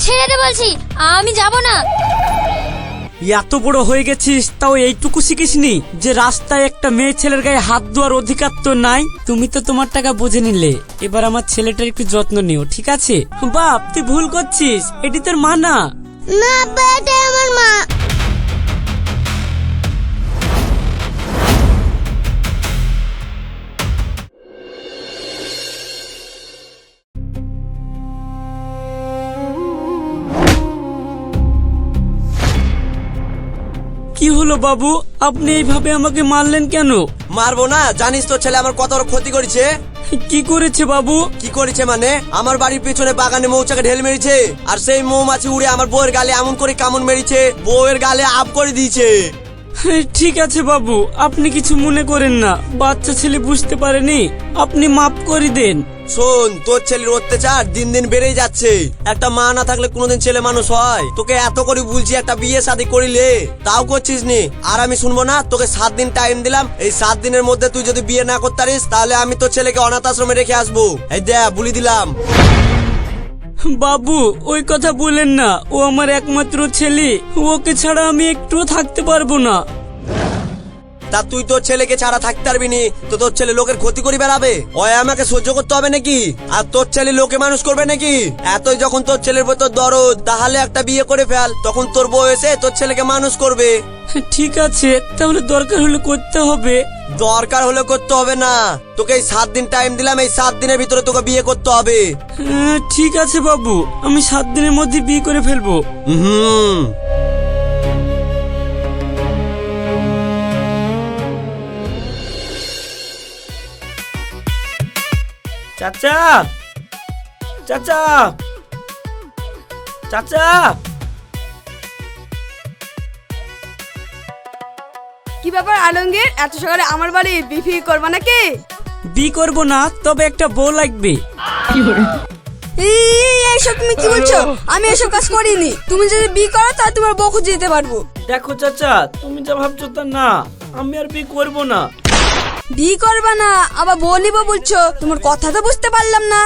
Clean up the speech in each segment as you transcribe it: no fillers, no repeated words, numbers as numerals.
ছেড়ে দে বলছি, আমি যাব না। এত বড় হয়ে গেছিস তাও এইটুকু শিখিসনি যে রাস্তায় একটা মেয়ে ছেলের গায়ে হাত দেওয়ার অধিকার তো নাই। তুমি তো তোমার টাকা বুঝে নিলে, এবার আমার ছেলেটার একটু যত্ন নিও, ঠিক আছে? বাপ, তুই ভুল করছিস, এটি তোর মা না। না আব্বা, এটাই আমার মা। কি হলো বাবু, আপনি এইভাবে আমাকে মারলেন কেন? মারবো না? জানিস তো ছেলে আমার কত বড় ক্ষতি করেছে। কি করেছে বাবু? কি করেছে মানে, আমার বাড়ির পিছনে বাগানে মৌচাকে ঢেল মেরেছে, আর সেই মৌমাছি উড়ে আমার বউয়ের গালে এমন করে কামড় মেরেছে, বউয়ের গালে আপ করে দিয়েছে। ঠিক আছে বাবু, আপনি কিছু মনে করেন না, বাচ্চা ছেলে বুঝতে পারেনি, আপনি মাফ করে দেন। শোন, তোর ছেলের অত্যাচার দিন দিন বেড়েই যাচ্ছে। একটা মা না থাকলে কোনোদিন ছেলে মানুষ হয়? তোকে এত করে বলছি একটা বিয়ে শাদী করিলে, তাও করছিস নি। আর আমি শুনবো না? তোকে 7 দিন টাইম দিলাম, এই 7 দিনের মধ্যে তুই যদি বিয়ে না করতে পারিস তাহলে আমি তোর ছেলেকে অনাথ আশ্রমে রেখে আসবো। এই দেখ, বলে দিলাম। বাবু, ওই কথা বলেন না, ও আমার একমাত্র ছেলে, ওকে ছাড়া আমি একটুও থাকতে পারবো না। তা তুই তোর ছেলেকে ছাড়া থাকতে পারবি নি তো তোর ছেলে লোকের ক্ষতি করে বেড়াবে? ওই আমাকে সহ্য করতে হবে নাকি? আর তোর ছেলে লোকে মানুষ করবে নাকি? এতই যখন তোর ছেলের ভেতর দরদ, তাহলে একটা বিয়ে করে ফেল, তখন তোর বউ এসে তোর ছেলেকে মানুষ করবে। ঠিক আছে, তাহলে দরকার হলে করতে হবে। দরকার হলে করতে হবে না, তোকে এই 7 দিন টাইম দিলাম, এই 7 দিনের ভিতরে তোকে বিয়ে করতে হবে। ঠিক আছে বাবু, আমি 7 দিনের মধ্যে বিয়ে করে ফেলবো। হুম। চাচা, চাচা, চাচা। কি ব্যাপার আলমগীর, এত সকালে আমার বাড়ি বিফি করবা নাকি? বিয়ে করবো না, তবে একটা বউ লাগবে। এইসব তুমি কি বলছো? আমি এসব কাজ করিনি। তুমি যদি বিয়ে করো তাহলে তোমার বউ খুঁজে দিতে পারবো। দেখো চাচা, তুমি যা ভাবছো তা না, আমি আর বিয়ে করবো না। বিয়ে করবা না, আবার বউ নিবো বলছো? তোমার কথা তো বুঝতে পারলাম না।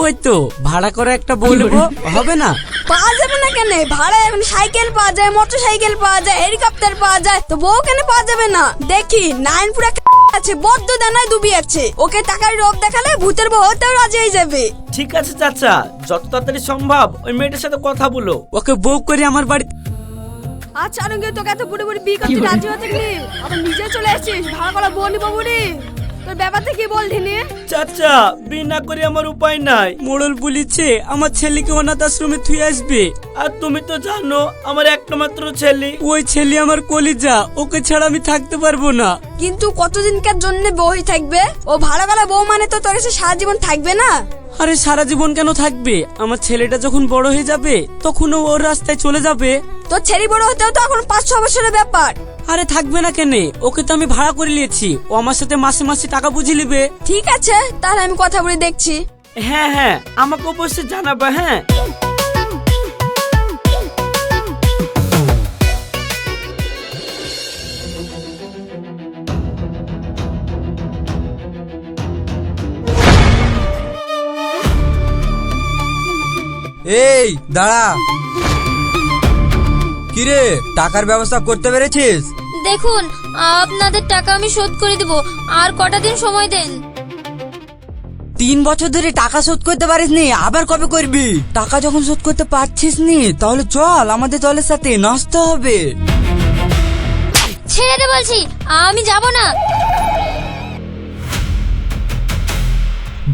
ওই তো ভাড়া করে একটা বউ নেবো, হবে না? পাওয়া যাবে না কেন? ভাড়া এখন সাইকেল পাওয়া যায়, মোটর সাইকেল পাওয়া যায়, হেলিকপ্টার পাওয়া যায়, তো বউ কেন পাওয়া যাবে না? দেখি নাইনপুরা আছে, বদ্ধ দানায় ডুবি আছে, ওকে টাকার রোপ দেখালে ভূতের বউ হতেও রাজি হয়ে যাবে। ঠিক আছে চাচা, যত তাড়াতাড়ি সম্ভব ওই মেয়েটার সাথে কথা বলো, ওকে বউ করে আমার বাড়ি। আচ্ছা আলমগীর, তোকে এত বুড়ি বুড়ি বিয়ে করতে রাজি হতে গেলি, আবার নিজে চলে আসছিস ভাড়া করা বউ নিবো বুড়ি। তোর ব্যাপারটা কি বলছিনি? চাচা, বিয়ে না করে আমার উপায় নাই, মোড়ল বলেছে আমার ছেলেকে অনাথ আশ্রমে থুয়ে আসবে, আর তুমি তো জানো আমার একটা মাত্র ছেলে, ওই ছেলে আমার কলিজা, ওকে ছাড়া আমি থাকতে পারবো না। কিন্তু কতদিনকার জন্য বউ থাকবে? ও ভাড়া করা বউ মানে তো তোর কাছে সারা জীবন থাকবে না? আরে সারা জীবন কেন থাকবে? আমার ছেলেটা যখন বড় হয়ে যাবে তখন ও ওর রাস্তায় চলে যাবে। তোর ছেলে বড় হতেও তো এখন 5-6 বছরের ব্যাপার। আরে থাকবে না কেন? ওকে তো আমি ভাড়া করে নিয়েছি, ও আমার সাথে মাসে মাসে টাকা বুঝিয়ে নেবে। ঠিক আছে, তাহলে আমি কথা বলে দেখছি। হ্যাঁ হ্যাঁ, আমাকে অবশ্যই জানাবে। হ্যাঁ, এই দাঁড়া। কিরে, টাকার ব্যবস্থা করতে পেরেছিস? দেখুন, আপনাদের টাকা আমি শোধ করে দেব, আর কটা দিন সময় দেন। 3 বছর ধরে টাকা শোধ করতে পারিসনি, আবার কবে করবি? টাকা যখন শোধ করতে পারছিস নি, তাহলে চল আমাদের দলের সাথে নাচতে হবে। ছেড়ে দে বলছি, আমি যাব না।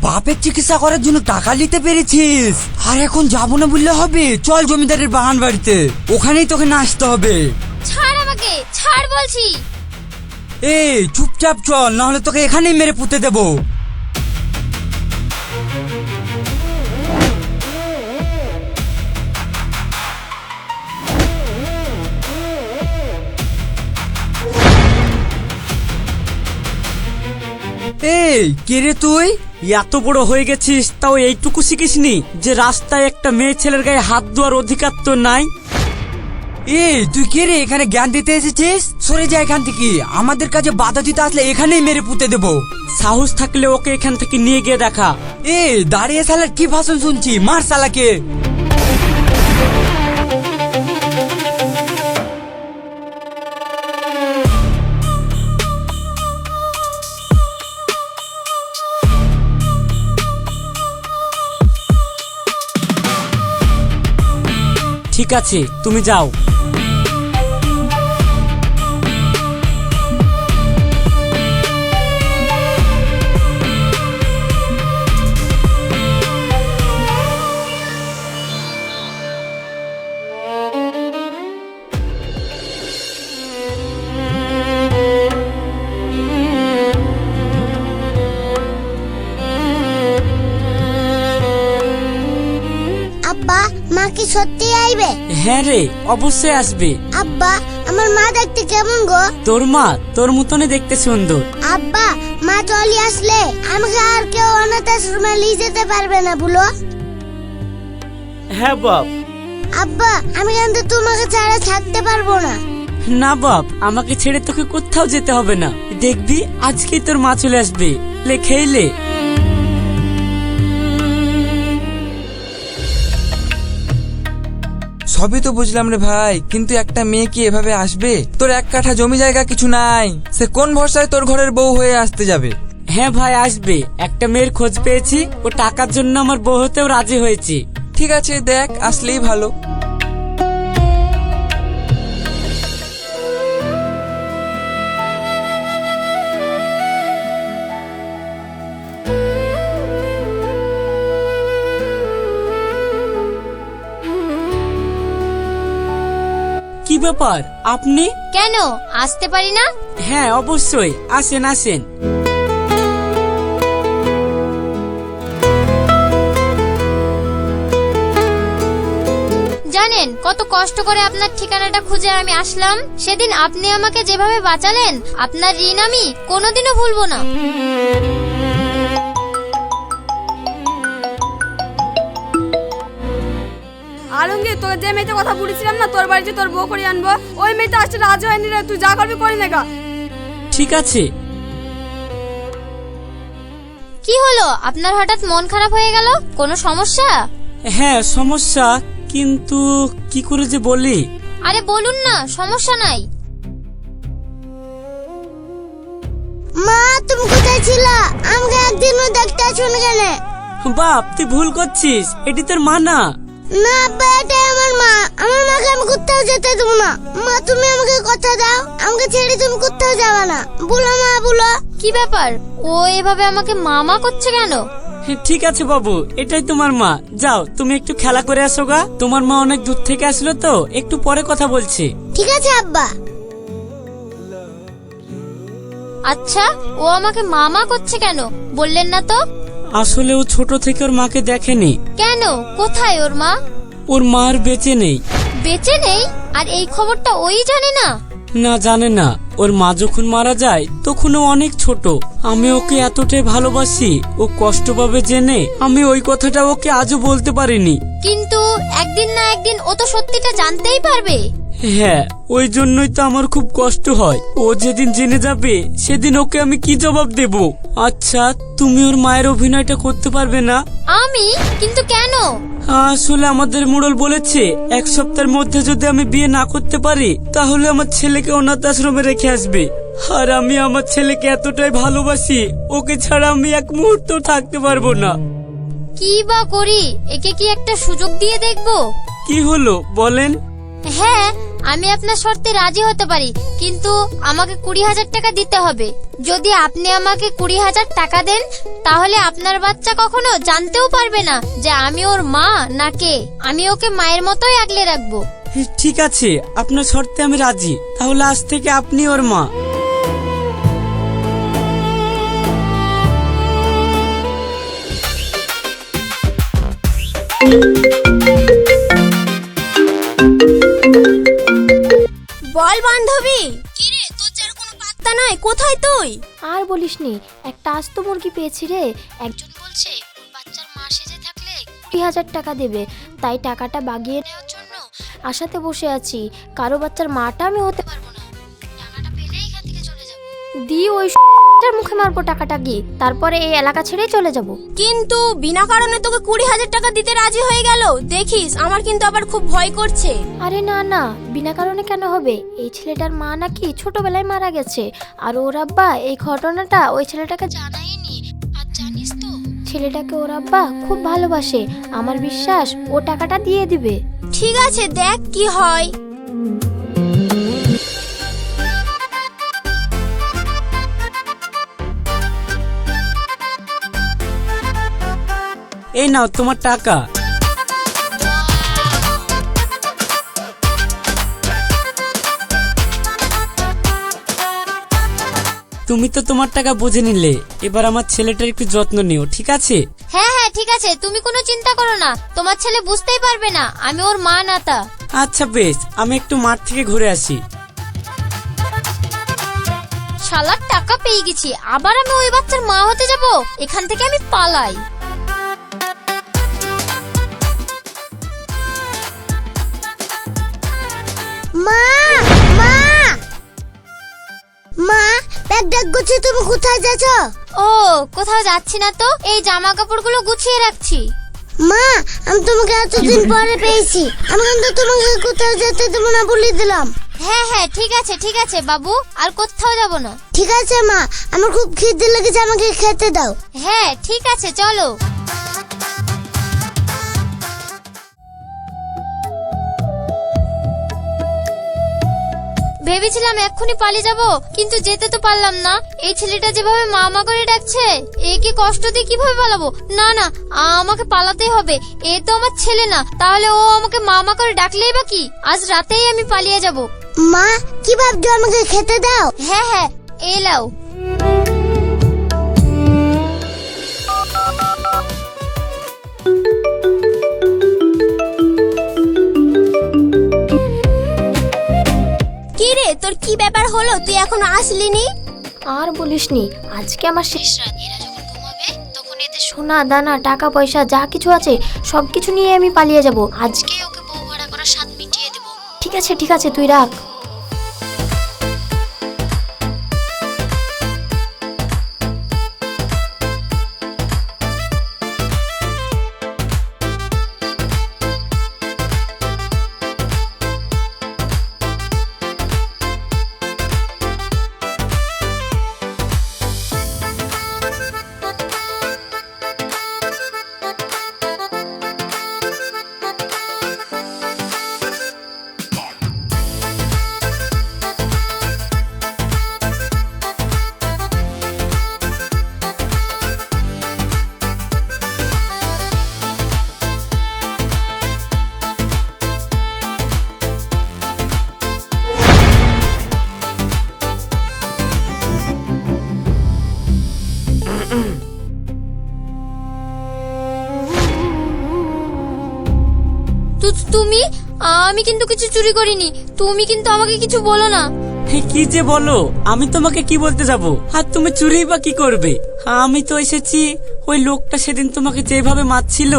বাপের চিকিৎসা করার জন্য টাকা নিতে পেরেছিস, আর এখন যাবো না বললে হবে? চল জমিদারের বাগান বাড়িতে, ওখানেই তোকে নাচতে হবে। ছাড় আমাকে, ছাড় বলছি। এই চুপচাপ চল, নাহলে তোকে এখানেই মেরে পুঁতে দেবো। এই কে রে তুই? এত বড় হয়ে গেছিস তাও এইটুকু শিখিসনি যে রাস্তায় একটা মেয়ে ছেলের গায়ে হাত দেওয়ার অধিকার তো নাই। এই তুই কে রে, এখানে জ্ঞান দিতে এসেছিস? সরে যা এখান থেকে, আমাদের কাছে বাধা দিতে আসলে এখানেই মেরে পুঁতে দেবো। সাহস থাকলে ওকে এখান থেকে নিয়ে গিয়ে দেখা। এই দাঁড়িয়ে শালার কি ভাষণ শুনছি, মার শালাকে। ঠিক আছে, তুমি যাও। আব্বা মা কি সত্যি আইবে? হ্যাঁ রে, অবশ্যই আসবে। আব্বা আমার মা দেখতে কেমন গো? তোর মা তোর মতনই দেখতে সুন্দর। আব্বা মা চলে আসলে আমাকে আর কেউ অনাথ আশ্রমে নিয়ে যেতে পারবে না বলো? হ্যাঁ বাপ। আব্বা আমি কিন্তু তোমাকে ছাড়া থাকতে পারবো না। না বাপ, আমাকে ছেড়ে তোকে কোথাও যেতে হবে না। দেখবি আজকেই তোর মা চলে আসবে। লে খেইলে। সবই তো বুঝলাম রে ভাই, কিন্তু একটা মেয়ে কি এভাবে আসবে? তোর এক কাঠা জমি জায়গা কিছু নাই, সে কোন ভরসায় তোর ঘরের বউ হয়ে আসতে যাবে? হ্যাঁ ভাই, আসবে। একটা মেয়ের খোঁজ পেয়েছি, ও টাকার জন্য আমার বউ হতেও রাজি হয়েছে। ঠিক আছে, দেখ আসলেই ভালো। কি ব্যাপার আপনি? কেন আসতে পারি না? হ্যাঁ অবশ্যই, আসেন আসেন। জানেন কত কষ্ট করে আপনার ঠিকানাটা খুঁজে আমি আসলাম? সেদিন আপনি আমাকে যেভাবে বাঁচালেন, আপনার ঋণ আমি কোনোদিনও ভুলবো না। আলমগীর, তোকে যে মেয়েটা কথা বলেছিলাম না তোর বাড়িতে তোর বউ করে আনবো, ওই মেয়েটা আসতে রাজি হয়নি রে। তুই যা করবি করে নেগা। ঠিক আছে। কি হলো, আপনার হঠাৎ মন খারাপ হয়ে গেল? কোনো সমস্যা? হ্যাঁ সমস্যা, কিন্তু কি করে যে বলি। আরে বলুন না, সমস্যা নাই। মা তুমি কোথায় ছিলা? আমাকে একদিনও দেখতে আসোনি কেন? বাপ তুই ভুল করছিস, এটি তোর মা না। না আব্বা, এটাই আমার মা। আমার মাকে আমি কোথাও যেতে দেবো না। মা তুমি আমাকে কথা দাও, আমাকে ছেড়ে তুমি কোথাও যাবে না। বলো মা বলো। কি ব্যাপার, ও এভাবে আমাকে মামা করছে কেন? ঠিক আছে বাবু, এটাই তোমার মা। যাও তুমি একটু খেলা করে আসো গা। তোমার মা অনেক দূর থেকে আসলো তো, একটু পরে কথা বলছি। ঠিক আছে আব্বা। আচ্ছা, ও আমাকে মামা করছে কেন বললেন না তো? আসলে ও ছোট থেকে ওর মাকে দেখেনি। কেন, কোথায় ওর মা? ওর মা আর বেঁচে নেই। বেঁচে নেই? আর এই খবরটা ওই জানে না? না জানে না। ওর মা যখন মারা যায় তখন ও অনেক ছোট। আমি ওকে এতটাই ভালোবাসি, ও কষ্ট পাবে জেনে আমি ওই কথাটা ওকে আজও বলতে পারিনি। কিন্তু একদিন না একদিন ও তো সত্যিটা জানতেই পারবে। হ্যাঁ, ওই জন্যই তো আমার খুব কষ্ট হয়। ও যেদিন জেনে যাবে সেদিন ওকে আমি কি জবাব দেব? আচ্ছা তুমি ওর মায়ের অভিনয়টা করতে পারবে না? আমি? কিন্তু কেন? আসলে আমাদের মোড়ল বলেছে 1 সপ্তাহের মধ্যে যদি আমি বিয়ে না করতে পারি তাহলে আমার ছেলেকে অনাথ আশ্রমে রেখে আসবে। আর আমি আমার ছেলেকে এতটাই ভালোবাসি, ওকে ছাড়া আমি এক মুহূর্ত থাকতে পারবো না। কি বা করি, একে কি একটা সুযোগ দিয়ে দেখবো? কি হলো বলেন? হ্যাঁ, আমি আপনার শর্তে রাজি হতে পারি, কিন্তু আমাকে 20,000 টাকা দিতে হবে। যদি আপনি আমাকে 20,000 টাকা দেন তাহলে আপনার বাচ্চা কখনো জানতেও পারবে না যে আমি ওর মা না কে। আমি ওকে মায়ের মতোই আগলে রাখবো। ঠিক আছে, আপনার শর্তে আমি রাজি। তাহলে আজ থেকে আপনি ওর মা। বল বান্ধবী, কি রে তোর যার কোনো পাত্তা নাই, কোথায় তুই? আর বলিসনি, একটা আস্ত মুরগি পেয়েছি রে। একজন বলছে ওর বাচ্চার মা সেজে থাকলে 20,000 টাকা দেবে, তাই টাকাটা বাগিয়ে নেওয়ার জন্য আশাতে বসে আছি। কারো বাচ্চার মাটা আমি হতে পারবো না, টাকাটা পেলেই এখান থেকে চলে যাব। দি ওই মুখে মারবো টাকাটা গিয়ে, তারপরে এই এলাকা ছেড়েই চলে যাব। কিন্তু বিনা কারণে তোকে 20,000 টাকা দিতে রাজি হয়ে গেল, দেখিস আমার কিন্তু আবার খুব ভয় করছে। আরে না না, বিনা কারণে কেন হবে? এই ছেলেটার মা নাকি ছোটবেলায় মারা গেছে, আর ওর আব্বা এই ঘটনাটা ওই ছেলেটাকে জানায়নি। আর জানিস তো, ছেলেটাকে ওর আব্বা খুব ভালোবাসে। আমার বিশ্বাস ও টাকাটা দিয়ে দিবে। ঠিক আছে, দেখ কি হয়। এই নাও তোমার টাকা। তুমি তো তোমার টাকা বুঝে নিলে, এবার আমার ছেলেটার একটু যত্ন নিও, ঠিক আছে? হ্যাঁ হ্যাঁ ঠিক আছে, তুমি কোনো চিন্তা করো না, তোমার ছেলে বুঝতেই পারবে না আমি ওর মা না তা। আচ্ছা বেশ, আমি একটু মাঠ থেকে ঘুরে আসি। শালার টাকা পেয়ে গেছি, আবার আমি ওই বাচ্চার মা হতে যাব? এখান থেকে আমি পালাই। মা মা মা, ব্যাগ ড্যাগ গুছিয়ে তুমি কোথায় যাচ্ছ? ও, কোথাও যাচ্ছি না তো, এই জামা কাপড়গুলো গুছিয়ে রাখছি। মা, আমি তোমাকে এতদিন পরে পেয়েছি, আমি কিন্তু তোমাকে কোথাও যেতে দেবো না বলে দিলাম। হ্যাঁ হ্যাঁ ঠিক আছে বাবু, আর কোথাও যাব না। ঠিক আছে মা, আমার খুব খিদে লেগেছে, আমাকে খেতে দাও। হ্যাঁ ঠিক আছে, চলো। ভেবেছিলাম এক্ষুনি পালিয়ে যাব, কিন্তু যেতে তো পারলাম না। এই ছেলেটা যেভাবে মা মা করে ডাকছে, একে কষ্ট দিয়ে কিভাবে পালাবো? না না, আমাকে পালাতেই হবে। এ তো আমার ছেলে না, তাহলে ও আমাকে মা মা করে ডাকলেই বা কি? আজ রাতেই আমি পালিয়ে যাব। মা, কি ভাবছো, আমাকে খেতে দাও। হ্যাঁ হ্যাঁ, এই লাও। কি রে, তোর কি ব্যাপার হলো? তুই এখনো আসলিনি? আর বলিসনি, আজকে আমার শেষ রাত। এরা যখন ঘুমাবে তখন এতে সোনা দানা টাকা পয়সা যা কিছু আছে সবকিছু নিয়ে আমি পালিয়ে যাব। আজকে ওকে বউ ভাড়া করা স্বাদ মিটিয়ে দেব। ঠিক আছে তুই রাখ। তুমি, আমি কিন্তু কিছু চুরি করিনি। তুমি কিন্তু আমাকে কিছু বলো না। কি যে বলো, আমি তোমাকে কি বলতে যাব? আর তুমি চুরি বা কি করবে? আমি তো এসেছি ওই লোকটা সেদিন তোমাকে যেভাবে মারছিল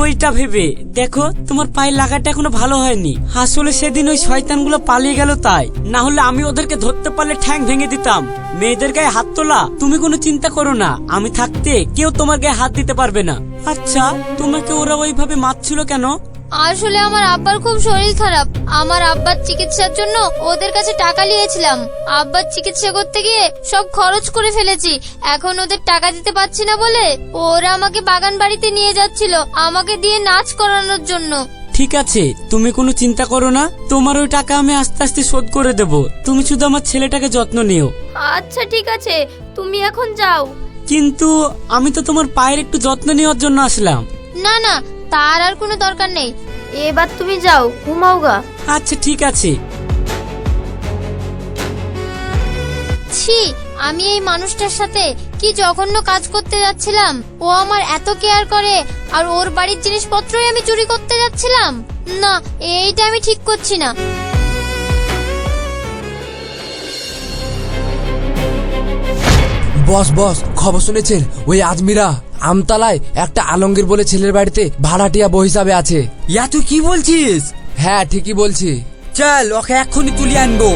ওইটা ভেবে। দেখো, তোমার পায়ে লাগাটা এখনো ভালো হয়নি। আসলে সেদিন ওই শয়তানগুলো পালিয়ে গেল, তাই না হলে আমি ওদেরকে ধরতে পারলে ঠ্যাং ভেঙে দিতাম। মেয়েদের গায়ে হাত তোলা, তুমি কোনো চিন্তা করো না, আমি থাকতে কেউ তোমার গায়ে হাত দিতে পারবে না। আচ্ছা, তোমাকে ওরা ওইভাবে মারছিল কেন? আসলে আমার আব্বার খুব শরীর খারাপ। আমার আব্বার চিকিৎসার জন্য ওদের কাছে টাকা নিয়েছিলাম। আব্বার চিকিৎসা করতে গিয়ে সব খরচ করে ফেলেছি। এখন ওদের টাকা দিতে পারছি না বলে ওরা আমাকে বাগান বাড়িতে নিয়ে যাচ্ছিল আমাকে দিয়ে নাচ করানোর জন্য। ঠিক আছে, তুমি কোনো চিন্তা করো না, তোমার ওই টাকা আমি আস্তে আস্তে শোধ করে দেব। তুমি শুধু আমার ছেলেটাকে যত্ন নিও। আচ্ছা ঠিক আছে, তুমি এখন যাও। কিন্তু আমি তো তোমার পায়ের একটু যত্ন নেওয়ার জন্য আসলাম। না না, তার আর কোনো দরকার নেই। এবার তুমি যাও, ঘুমাও গা। আচ্ছা ঠিক আছে। ছি, আমি এই মানুষটার সাথে কি জঘন্য কাজ করতে যাচ্ছিলাম। ও আমার এত কেয়ার করে, আর ওর বাড়ির জিনিসপত্রই আমি চুরি করতে যাচ্ছিলাম। না, এইটা আমি ঠিক করছি না। বস, খবর শুনেছেন? ওই আজমিরা আমতলায় একটা আলমগীর বলে ছেলের বাড়িতে ভাড়াটিয়া বউ হিসাবে আছে। ইয়া তুই কি বলছিস? হ্যাঁ, ঠিকই বলছি। চল, ওকে এক্ষুনি তুলে আনবো।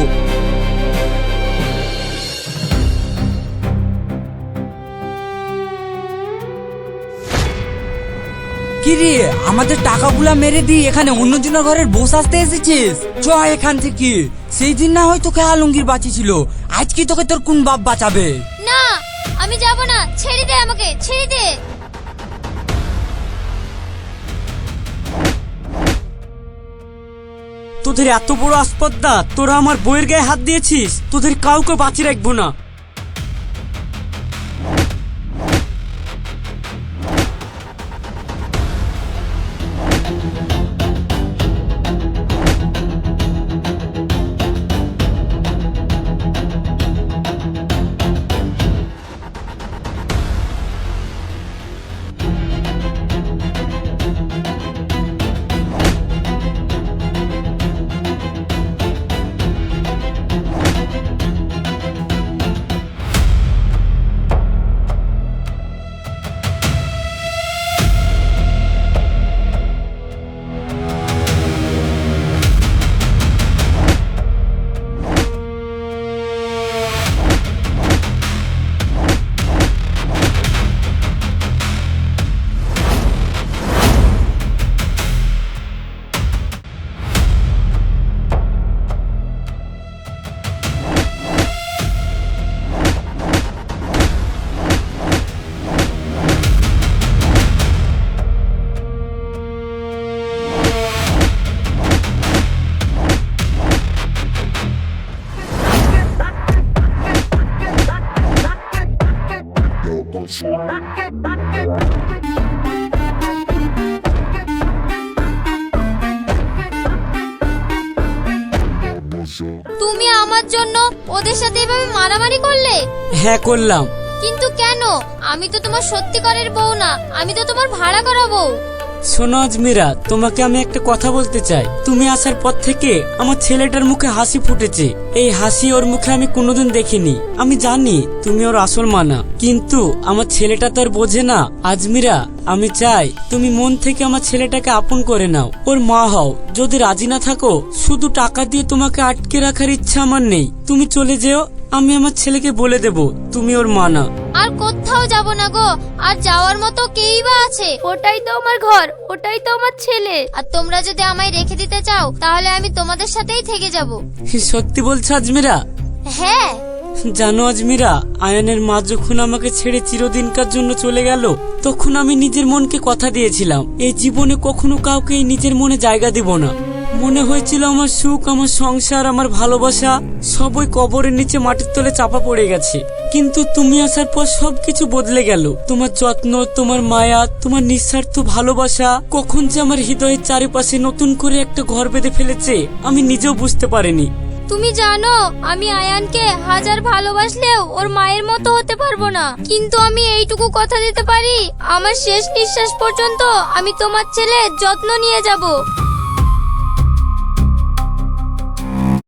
কি রে, আমাদের টাকাগুলা মেরে দিয়ে এখানে অন্যজনের ঘরের বউ আসতে এসেছিস? চ এখান থেকে। সেই দিন না হয় তোকে আলমগীর বাঁচিয়েছিল, আজকে তোকে তোর কোন বাপ বাঁচাবে? না, আমি যাব না। ছেড়ে দে আমাকে, ছেড়ে দে। তোদের এত বড় আসপদ্দা, তোরা আমার বইয়ের গায়ে হাত দিয়েছিস, তোদের কাউকে বাঁচিয়ে রাখবো না। তুমি আমার জন্য ওদের সাথে এভাবে মারামারি করলে? হ্যাঁ করলাম। কিন্তু কেন? আমি তো তোমার সত্যিকারের বউ না, আমি তো তোমার ভাড়া করা বউ। শোনো আজমিরা, তোমাকে আমি একটা কথা বলতে চাই। তুমি আসার পর থেকে আমার ছেলেটার মুখে হাসি ফুটেছে। এই হাসি ওর মুখে আমি কোনোদিন দেখিনি। আমি জানি তুমি ওর আসল মা না, কিন্তু আমার ছেলেটা তো আর বোঝে না। আজমিরা, আমি চাই তুমি মন থেকে আমার ছেলেটাকে আপন করে নাও, ওর মা হও। যদি রাজি না থাকো, শুধু টাকা দিয়ে তোমাকে আটকে রাখার ইচ্ছা আমার নেই। তুমি চলে যেও, আমি আমার ছেলেকে বলে দেব তুমি ওর মা না। আর কোথাও যাব না গো, আর যাওয়ার মতো কেই বা আছে? ওটাই তো আমার ঘর, ওটাই তো আমার ছেলে। আর তোমরা যদি আমায় রেখে দিতে চাও, তাহলে আমি তোমাদের সাথেই থেকে যাব। সত্যি বলছো আজমিরা? হ্যাঁ। জানো আজমিরা, আয়ানের মা যখন আমাকে ছেড়ে চিরদিনকার জন্য চলে গেল, তখন আমি নিজের মনকে কথা দিয়েছিলাম এই জীবনে কখনো কাউকে নিজের মনে জায়গা দিব না। মনে হয়েছিল আমার সুখ, আমার সংসার, আমার ভালোবাসা সব ওই কবরের নিচে মাটির তলে চাপা পড়ে গেছে। কিন্তু তুমি আসার পর সবকিছু বদলে গেল। তোমার যত্ন, তোমার মায়া, তোমার নিঃস্বার্থ ভালোবাসা কখন যে আমার হৃদয়ের চারিপাশে নতুন করে একটা ঘর বেঁধে ফেলেছে আমি নিজেও বুঝতে পারিনি। তুমি জানো, আমি আয়ানকে হাজার ভালোবাসলেও ওর মায়ের মতো হতে পারবো না। কিন্তু আমি এইটুকু কথা দিতে পারি, আমার শেষ নিঃশ্বাস পর্যন্ত আমি তোমার ছেলের যত্ন নিয়ে যাব।